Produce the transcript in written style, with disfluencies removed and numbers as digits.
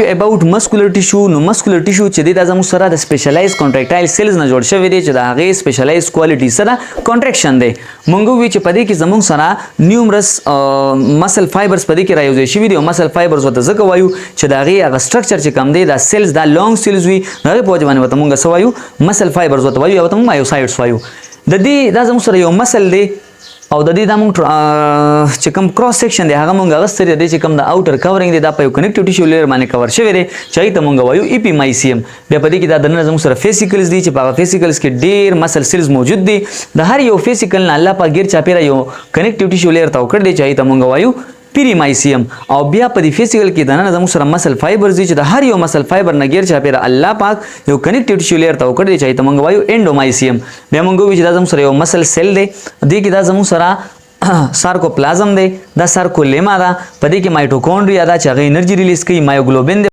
about muscular tissue نو muscular tissue چې د زموږ سره د سپیشلایز کنټراکټایل سیلز نه جوړ شوی دی چې د هغه سپیشلایز کوالټي سره کنټراکشن دی مونږ وی چې پدې کې زموږ سره نیومرس مسل فایبرز پدې کې رايوځي شوی دی او مسل فایبرز وته ځکه وایو چې د هغه سټرکچر چې کم دی د سیلز د لانګ سیلز وی هغه په ځمانه وته مونږ سوایو مسل فایبرز وته وایو او ته مایوسایډز وایو د دې د زموږ سره یو مسل دی او د دې د موږ چې کوم کراس سیکشن دی هغه موږ غوښتل دي چې کوم د اوټر کورینګ دی دا په کنیکټیو ټیشو لیر باندې کور شوی دی چې ته موږ وایو اپیمایسیم بیا په دې کې دا د نن زموږ سره فیسیکلز دي چې په فیسیکلز کې ډیر مسل سیلز موجود دي د هر یو فیسیکل نه الله په غیر چاپیره یو کنیکټیو ټیشو لیر تا وکړ دی چې ته موږ وایو پیریمایسیم او بیا په دې فیزیکل کې د نن زموږ سره مسل فایبرز دي چې د هر یو مسل فایبر نه غیر چاپیره الله پاک یو کنیکټیو ټیشو لیر ته وکړ دی چې ته موږ وایو انډومایسیم بیا موږ وی چې دا زموږ سره یو مسل سیل دی دې کې دا زموږ سره سارکوپلازم دی دا سارکولیما ده په دې کې مایټوکونډریا ده چې هغه انرژي ریلیز کوي مایوګلوبین